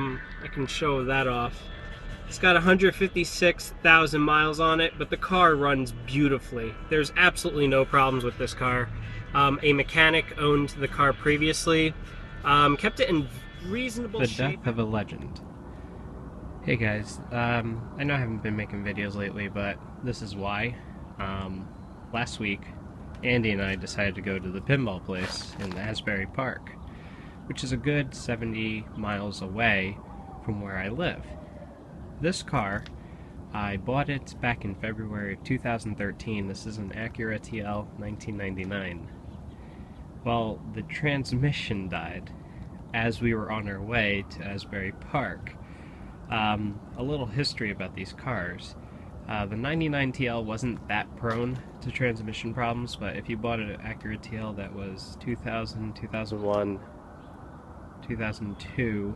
I can show that off. It's got 156,000 miles on it, but the car runs beautifully. There's absolutely no problems with this car. A mechanic owned the car previously, kept it in reasonable shape. The death of a legend. Hey guys, I know I haven't been making videos lately, but this is why. Last week, Andy and I decided to go to the pinball place in Asbury Park, which is a good 70 miles away from where I live. This car, I bought it back in February of 2013. This is an Acura TL 1999. Well, the transmission died as we were on our way to Asbury Park. A little history about these cars. The 99 TL wasn't that prone to transmission problems, but if you bought an Acura TL that was 2000, 2001, 2002,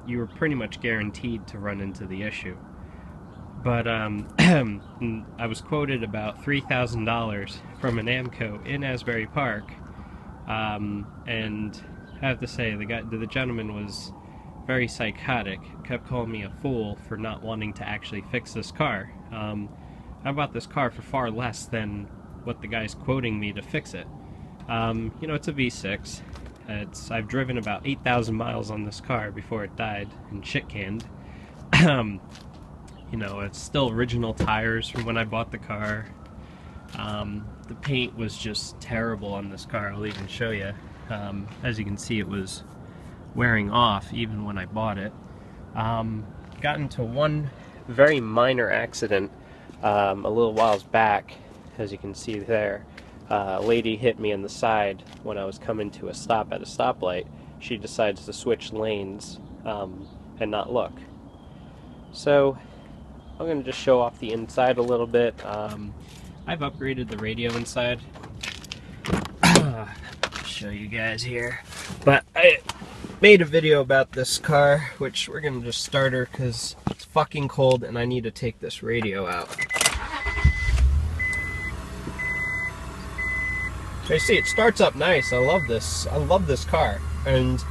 you were pretty much guaranteed to run into the issue. But I was quoted about $3,000 from an AMCO in Asbury Park, and I have to say the gentleman was very psychotic, kept calling me a fool for not wanting to actually fix this car. I bought this car for far less than what the guy's quoting me to fix it. You know, it's a V6. I've driven about 8,000 miles on this car before it died and shit-canned. You know, it's still original tires from when I bought the car. The paint was just terrible on this car. I'll even show you. As you can see, it was wearing off even when I bought it. Got into one very minor accident a little whiles back, as you can see there. A lady hit me in the side when I was coming to a stop at a stoplight. She decides to switch lanes and not look. So I'm going to just show off the inside a little bit. I've upgraded the radio inside. Show you guys here. But I made a video about this car, which we're going to just start her because it's fucking cold and I need to take this radio out. So you see, it starts up nice. I love this car. And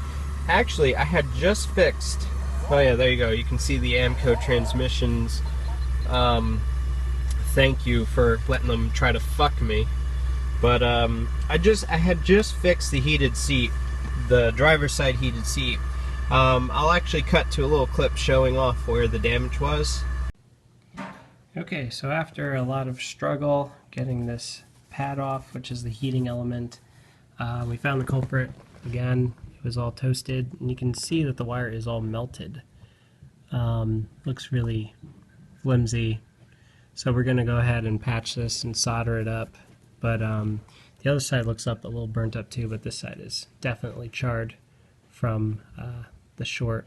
actually, I had just fixed. Oh yeah, there you go. You can see the AMCO transmissions. Thank you for letting them try to fuck me. But I had just fixed the heated seat, the driver's side heated seat. I'll actually cut to a little clip showing off where the damage was. Okay, so after a lot of struggle getting this pad off, which is the heating element, we found the culprit again. It was all toasted, and you can see that the wire is all melted. Looks really flimsy, so we're going to go ahead and patch this and solder it up. But the other side looks up a little burnt up too, but this side is definitely charred from the short,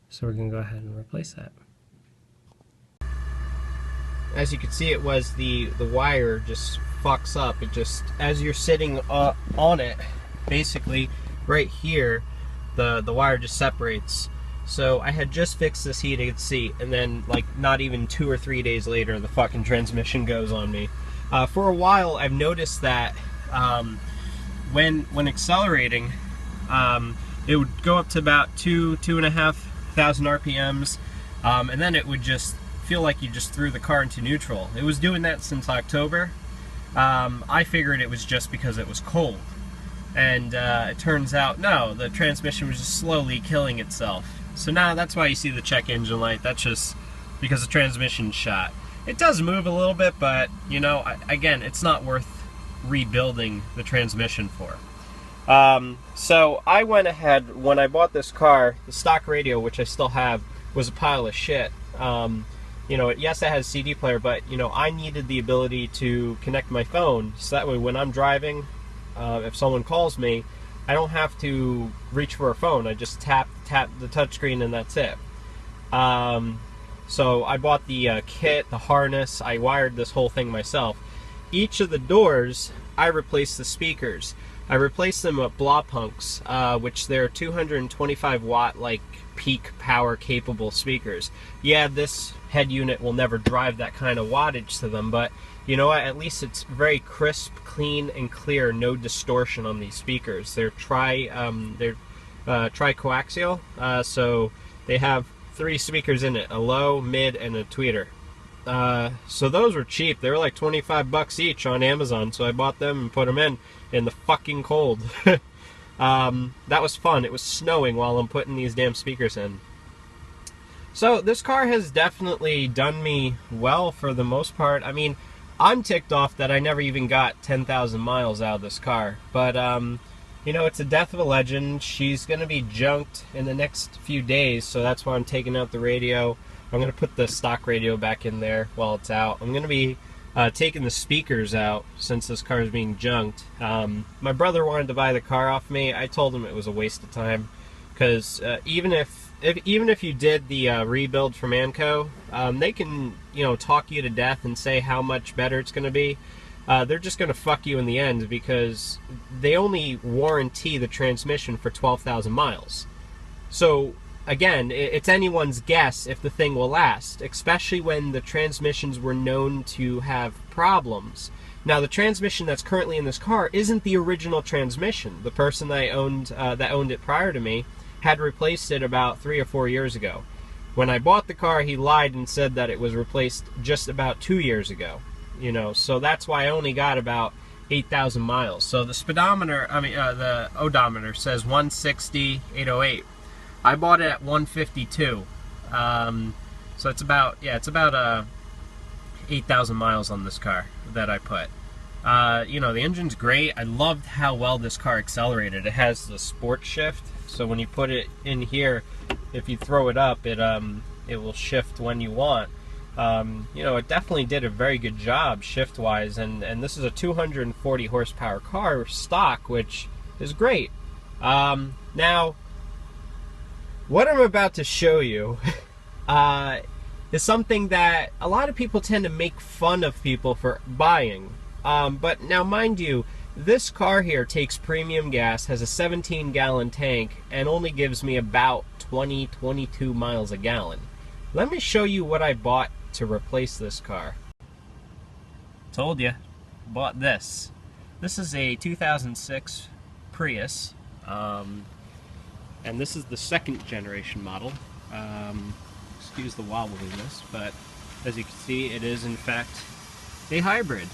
so we're going to go ahead and replace that. As you can see, it was the wire just fucks up. It just, as you're sitting on it, basically right here, the wire just separates. So I had just fixed this heated seat, and then like not even 2 or 3 days later, the fucking transmission goes on me. For a while, I've noticed that when accelerating, it would go up to about 2,500 RPMs, and then it would just feel like you just threw the car into neutral. It was doing that since October. I figured it was just because it was cold, and it turns out no, the transmission was just slowly killing itself. So now that's why you see the check engine light. That's just because the transmission's shot. It does move a little bit, but you know, again, it's not worth rebuilding the transmission for. So I went ahead, when I bought this car, the stock radio, which I still have, was a pile of shit. You know, yes, it has a CD player, but you know, I needed the ability to connect my phone, so that way when I'm driving, if someone calls me, I don't have to reach for a phone. I just tap the touchscreen and that's it. So I bought the kit, the harness. I wired this whole thing myself. Each of the doors, I replaced the speakers. I replaced them with Blaupunks, which they're 225 watt like peak power capable speakers. Yeah, this head unit will never drive that kind of wattage to them, but you know what, at least it's very crisp, clean, and clear, no distortion on these speakers. They're tricoaxial. So they have 3 speakers in it, a low, mid, and a tweeter. So those were cheap. They were like 25 bucks each on Amazon, so I bought them and put them in the fucking cold. That was fun. It was snowing while I'm putting these damn speakers in. So this car has definitely done me well for the most part. I mean, I'm ticked off that I never even got 10,000 miles out of this car. But, you know, it's a death of a legend. She's going to be junked in the next few days, so that's why I'm taking out the radio. I'm going to put the stock radio back in there while it's out. I'm going to be taking the speakers out since this car is being junked. My brother wanted to buy the car off me. I told him it was a waste of time, because even if you did the rebuild from Amco, they can, you know, talk you to death and say how much better it's going to be. They're just going to fuck you in the end, because they only warranty the transmission for 12,000 miles. So again, it's anyone's guess if the thing will last, especially when the transmissions were known to have problems. Now, the transmission that's currently in this car isn't the original transmission. The person that owned it prior to me had replaced it about 3 or 4 years ago. When I bought the car, he lied and said that it was replaced just about 2 years ago. You know, so that's why I only got about 8,000 miles. So the speedometer, the odometer says 160, 808. I bought it at 152. So it's about 8,000 miles on this car that I put. You know, the engine's great. I loved how well this car accelerated. It has the sport shift, so when you put it in here, if you throw it up, it will shift when you want. You know, it definitely did a very good job shift-wise, and this is a 240 horsepower car stock, which is great. Now, what I'm about to show you is something that a lot of people tend to make fun of people for buying. But now, mind you, this car here takes premium gas, has a 17-gallon tank, and only gives me about 22 miles a gallon. Let me show you what I bought to replace this car. Told you, bought this. This is a 2006 Prius. And this is the 2nd generation model. Excuse the wobbliness, but as you can see, it is in fact a hybrid.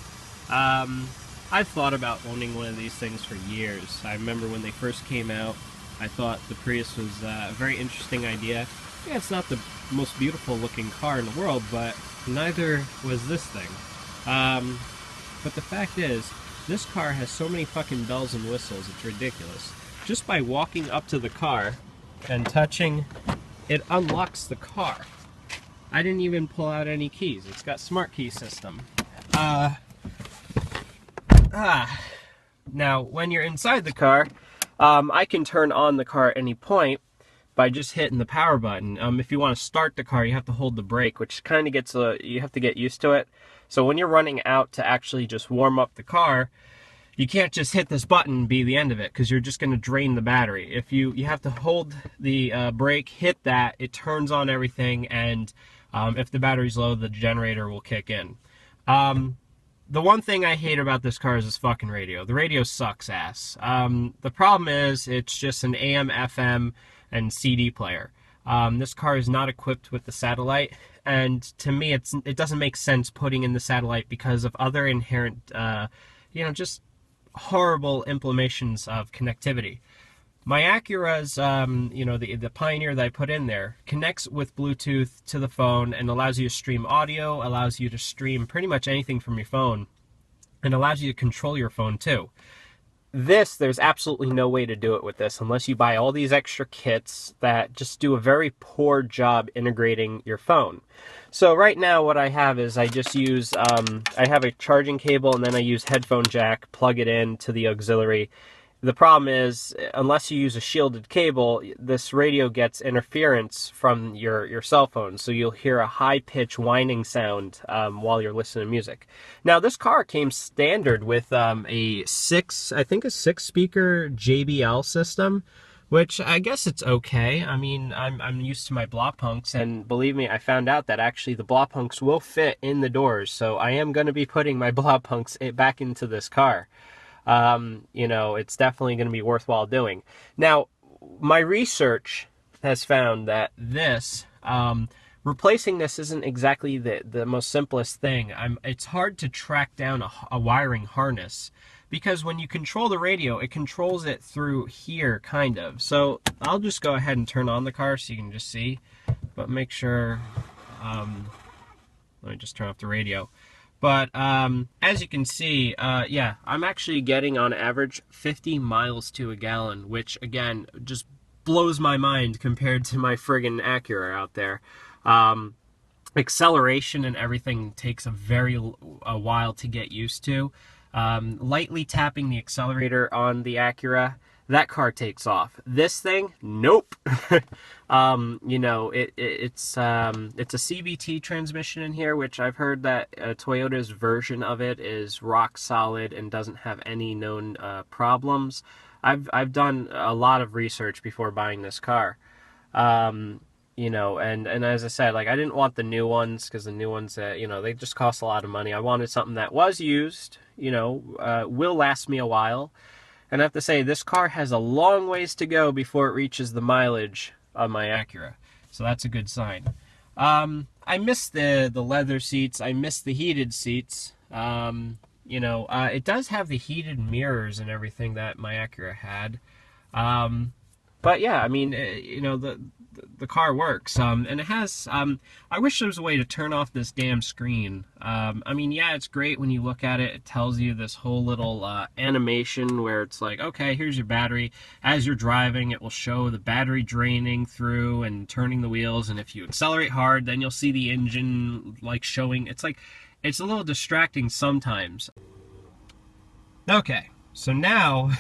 I've thought about owning one of these things for years. I remember when they first came out, I thought the Prius was a very interesting idea. Yeah, it's not the most beautiful looking car in the world, but neither was this thing. But the fact is, this car has so many fucking bells and whistles, it's ridiculous. Just by walking up to the car and touching, it unlocks the car. I didn't even pull out any keys. It's got smart key system. Now, when you're inside the car, I can turn on the car at any point by just hitting the power button. If you want to start the car, you have to hold the brake, which kind of gets you have to get used to it. So when you're running out to actually just warm up the car, you can't just hit this button and be the end of it, because you're just going to drain the battery. If you have to hold the brake, hit that, it turns on everything, and if the battery's low, the generator will kick in. The one thing I hate about this car is this fucking radio. The radio sucks ass. The problem is it's just an AM, FM, and CD player. This car is not equipped with the satellite, and to me it doesn't make sense putting in the satellite because of other inherent, you know, just horrible implementations of connectivity. My Acura's, you know, the Pioneer that I put in there connects with Bluetooth to the phone and allows you to stream audio, allows you to stream pretty much anything from your phone, and allows you to control your phone too. There's absolutely no way to do it with this unless you buy all these extra kits that just do a very poor job integrating your phone. So right now what I have is I just use, I have a charging cable, and then I use headphone jack, plug it in to the auxiliary. The problem is, unless you use a shielded cable, this radio gets interference from your cell phone, so you'll hear a high-pitched whining sound while you're listening to music. Now, this car came standard with a 6-speaker JBL system, which I guess it's okay. I mean, I'm used to my block punks, and believe me, I found out that actually the block punks will fit in the doors, so I am going to be putting my block punks back into this car. You know, it's definitely going to be worthwhile doing. Now, my research has found that this replacing this isn't exactly the most simplest thing. It's hard to track down a wiring harness, because when you control the radio, it controls it through here, kind of. So I'll just go ahead and turn on the car so you can just see, but make sure, let me just turn off the radio. But as you can see, yeah, I'm actually getting on average 50 miles to a gallon, which again, just blows my mind compared to my friggin' Acura out there. Acceleration and everything takes a while to get used to. Lightly tapping the accelerator on the Acura, that car takes off. This thing, nope. You know, it's a CVT transmission in here, which I've heard that Toyota's version of it is rock solid and doesn't have any known problems. I've done a lot of research before buying this car. You know, and as I said, like, I didn't want the new ones, because the new ones, you know, they just cost a lot of money. I wanted something that was used, you know, will last me a while. And I have to say, this car has a long ways to go before it reaches the mileage of my Acura. So that's a good sign. I miss the leather seats. I miss the heated seats. You know, it does have the heated mirrors and everything that my Acura had. But yeah, I mean, you know, the car works, and it has, I wish there was a way to turn off this damn screen. I mean, yeah, it's great when you look at it. It tells you this whole little animation where it's like, okay, here's your battery. As you're driving, it will show the battery draining through and turning the wheels, and if you accelerate hard, then you'll see the engine, like, showing. It's like, it's a little distracting sometimes. Okay. So now,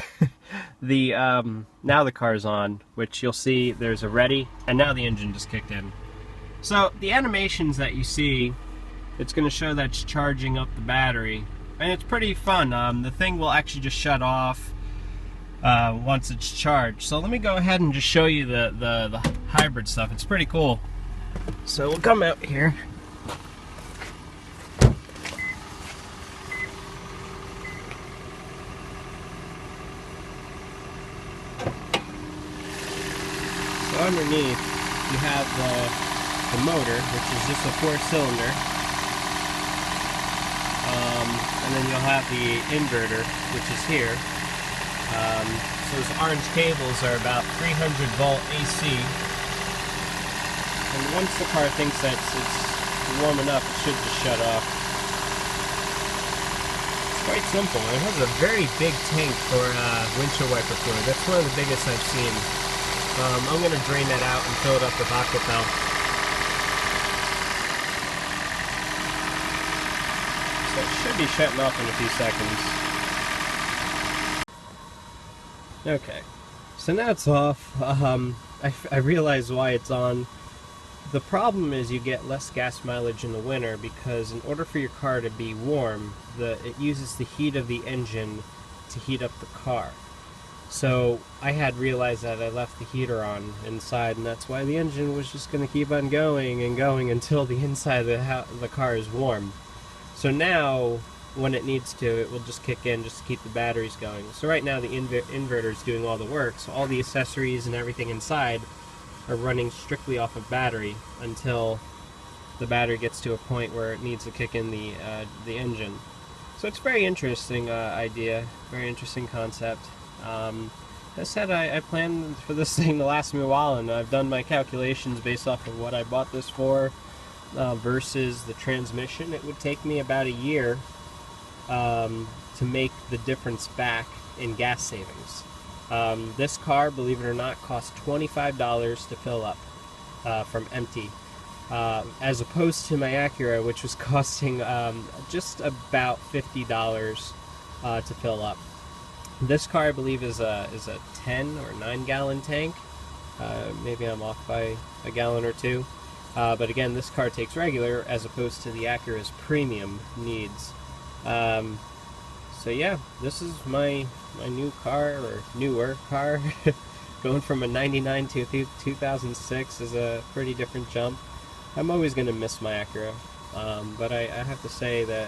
now the car's on, which you'll see there's a ready, and now the engine just kicked in. So the animations that you see, it's going to show that it's charging up the battery, and it's pretty fun. The thing will actually just shut off once it's charged. So let me go ahead and just show you the hybrid stuff. It's pretty cool. So we'll come out here. So underneath, you have the motor, which is just a 4-cylinder, and then you'll have the inverter, which is here. So those orange cables are about 300-volt AC, and once the car thinks that it's warm enough, it should just shut off. It's quite simple. It has a very big tank for windshield wiper fluid. That's one of the biggest I've seen. I'm going to drain that out and fill it up with Aquapel. So it should be shutting off in a few seconds. Okay, so now it's off. I realize why it's on. The problem is you get less gas mileage in the winter, because in order for your car to be warm, it uses the heat of the engine to heat up the car. So I had realized that I left the heater on inside, and that's why the engine was just going to keep on going and going until the inside of the car is warm. So now, when it needs to, it will just kick in just to keep the batteries going. So right now the inverter is doing all the work, so all the accessories and everything inside are running strictly off of battery until the battery gets to a point where it needs to kick in the engine. So it's a very interesting idea, very interesting concept. As I said, I plan for this thing to last me a while, and I've done my calculations based off of what I bought this for versus the transmission. It would take me about a year to make the difference back in gas savings. This car, believe it or not, costs $25 to fill up from empty, as opposed to my Acura, which was costing just about $50 to fill up. This car, I believe, is a 10 or 9 gallon tank. Maybe I'm off by a gallon or two. But again, this car takes regular as opposed to the Acura's premium needs. So yeah, this is my new car, or newer car. Going from a 99 to 2006 is a pretty different jump. I'm always going to miss my Acura. But I have to say that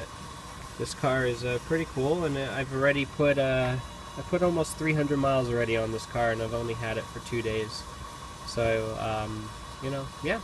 this car is pretty cool, and I've already put I put almost 300 miles already on this car, and I've only had it for 2 days. So, you know, yeah,